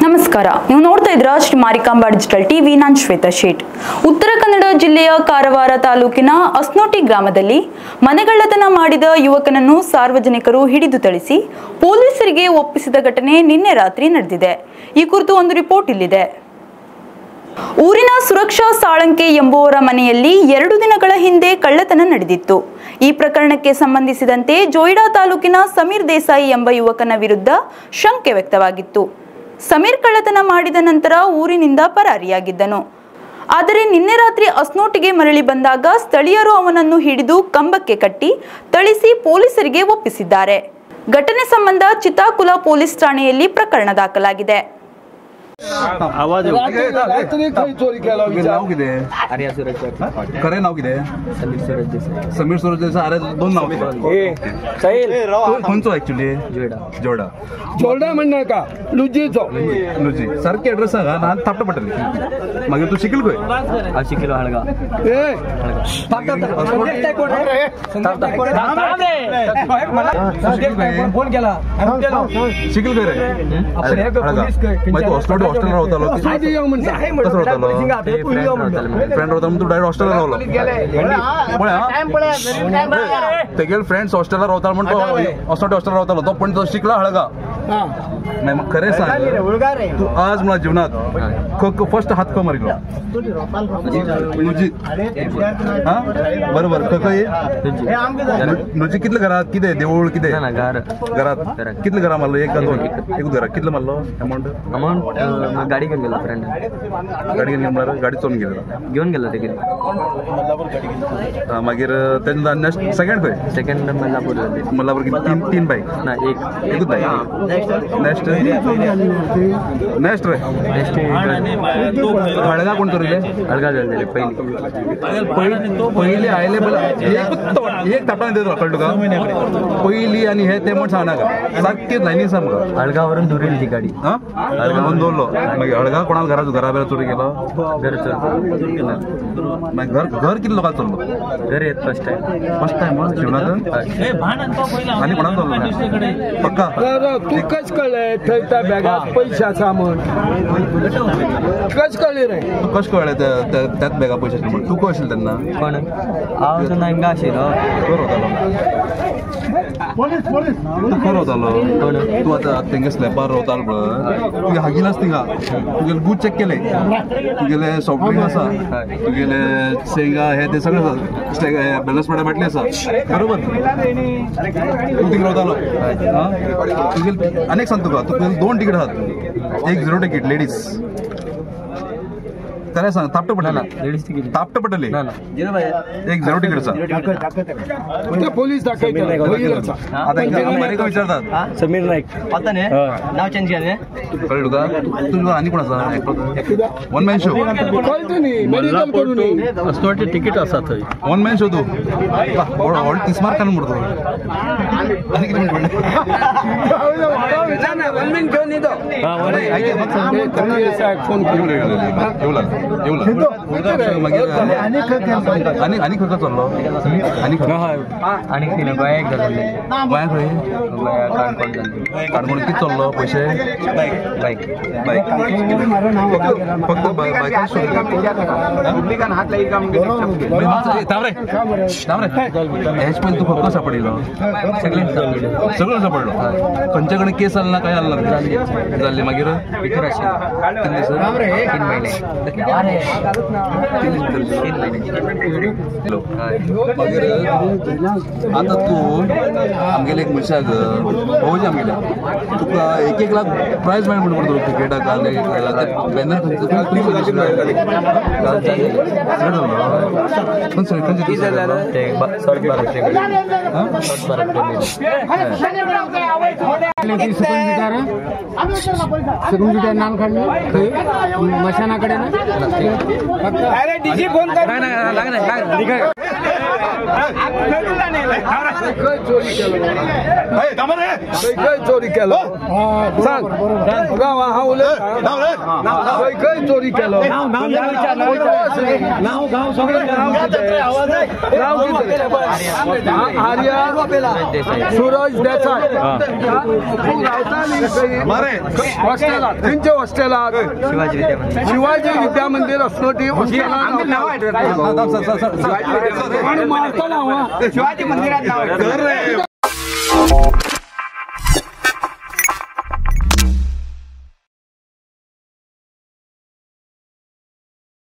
ನಮಸ್ಕಾರ, ನೀವು ನೋಡ್ತಾ ಇದ್ದೀರಾ ಶ್ರೀ ಮಾರಿಕಾಂಬಾ ಡಿಜಿಟಲ್ ಟಿವಿ. ನಾನು ಶ್ವೇತಾ ಶೇಟ್. ಉತ್ತರ ಕನ್ನಡ ಜಿಲ್ಲೆಯ ಕಾರವಾರ ತಾಲೂಕಿನ ಅಸ್ನೋಟಿ ಗ್ರಾಮದಲ್ಲಿ ಮನೆಗಳ್ಳತನ ಮಾಡಿದ ಯುವಕನನ್ನು ಸಾರ್ವಜನಿಕರು ಹಿಡಿದು ಥಳಿಸಿ ಪೊಲೀಸರಿಗೆ ಒಪ್ಪಿಸಿದ ಘಟನೆ ನಿನ್ನೆ ರಾತ್ರಿ ನಡೆದಿದೆ. ಈ ಕುರಿತು ಒಂದು ರಿಪೋರ್ಟ್ ಇಲ್ಲಿದೆ. ಊರಿನ ಸುರಕ್ಷಾ ಸಾಳಂಕೆ ಎಂಬುವರ ಮನೆಯಲ್ಲಿ 2 ದಿನಗಳ ಹಿಂದೆ ಕಳ್ಳತನ ನಡೆದಿತ್ತು. ಈ ಪ್ರಕರಣಕ್ಕೆ ಸಂಬಂಧಿಸಿದಂತೆ ಜೋಯಿಡಾ ತಾಲೂಕಿನ ಸಮೀರ್ ದೇಸಾಯಿ ಎಂಬ ಯುವಕನ ವಿರುದ್ಧ ಶಂಕೆ ವ್ಯಕ್ತವಾಗಿತ್ತು. ಸಮೀರ್ ಕಳ್ಳತನ ಮಾಡಿದ ನಂತರ ಊರಿನಿಂದ ಪರಾರಿಯಾಗಿದ್ದನು. ಆದರೆ ನಿನ್ನೆ ರಾತ್ರಿ ಅಸ್ನೋಟಿಗೆ ಮರಳಿ ಬಂದಾಗ ಸ್ಥಳೀಯರು ಅವನನ್ನು ಹಿಡಿದು ಕಂಬಕ್ಕೆ ಕಟ್ಟಿ ಥಳಿಸಿ ಪೊಲೀಸರಿಗೆ ಒಪ್ಪಿಸಿದ್ದಾರೆ. ಘಟನೆ ಸಂಬಂಧ ಚಿತ್ತಾಕುಲ ಪೊಲೀಸ್ ಠಾಣೆಯಲ್ಲಿ ಪ್ರಕರಣ ದಾಖಲಾಗಿದೆ. आवाज खरे नाव किती समीर सूरज देसाई. अरे 2 नाव कोणचं ऍक्च्युली जोडा म्हणणार का लुजी सारखे ऍड्रेस सांगा ना. थापटा पडली मग तू शिकल काय शिकलो हळगा फोन केला शिकल काय रे हॉस्टेल राहतालो फ्रेंड होता तू डायरेक्ट हॉस्टेलला राहलो तेगेल फ्रेंड्स हॉस्टेलला राहता म्हणतो हॉस्टेल राहतालो तो पण तो शिकला हळगा नाही. मग खरे सांग तू आज मला जीवनात फर्स्ट हात का मारिलो हा बरोबर नुजी कितलं घरात किती देऊळ किती घरात कितलं घरा मारलो 1 का 2 एक घरा कितलं मारलो अमाऊंट गाडी घेऊन गेला फ्रेंड गाडी घेऊन गाडी चोरून घेऊन गेला तिकीट मागीर तेन्ना नेक्स्ट सेकंड मल्लापूर किती 3 बाईक ना एकूच बाईक नेक्स्ट रे हळगा कोण करू हळगा झाले पहिले आयले बला एक तापा देतो कळतो का पहिली आणि हे ते म्हणून सांगा का सारखेच लाईनी सांग हळगावरून दुरील ती गाडी हा हळगा दोनलो मग हळगा कोणाला घरा चोरी गेलो घर घर किती लोकांना चोरलो घर येत फर्स्ट टाइम जीवनात आणि कोणाला चोरलो पक्का तू कस कळलंय थैता बॅगात पैसा सामान कस कळले रे तू कस कळलं त्यात बॅगा पैशाचे म्हणून तू कळशील त्यांना पण आवाज नाही गाशील तू खरं होतालो तू आता तेंगे स्लॅबार रावतालो पळय तुगे हागिनास थिंगा तुगेले बूथ चेक केले तुगेले सॉफ्ट ड्रिंक आसा तुगेले शेंगा हे ते सगळं आसा बॅलन्स पडा बाटली आसा बरोबर तू थिंगा रावतालो तुगेले अनेक सांग तुका तुगेले 2 तिकीट आहात एक 0 तिकीट लेडीज खरें सांग तापट पडलेला लेडीज तिकीट तापट पडले एक 0 तिकीट आसा पोलीस दाखयता आता विचारतात समीर नाईक आता ने नाव चेंज केले कळलं का तुझं आणि कोण आसा 1 मॅन शो कळतो नी मेडिकल करून असतोटे तिकीट आसा थंय 1 मॅन शो तू ऑल 30 मार्क काढून मोडतो आणि किती मिनिट ना 1 मिनिट घेऊन येतो फोन आणि खर्च चाललो आणि तिने गोयाक घालले गोंया खंय काणकोण किती चाललो पैसे बाईक फक्त बायकाच हेच पण तू फक्त सापडिलो सगळं सापडलो खंयच्याकडे केस आला ना काय आला जाल्ले मागीर आता तू आमगेले एक मनशाक पळोवचे आमगेले तुका 1 लाख प्रायज मेळ्ळा म्हणून पडतो क्रिकेटाक बॅनर नाम काढलं मशानाकडे ना खंय चोरी केलो सांग गांव हा उलयता खंय चोरी केलो आर्या सूरज देसाय हॉस्टेलात खंयच्या हॉस्टेलात शिवाजी विद्या मंदिर असनोटी हॉस्टेलात शिवाजी मंदिरात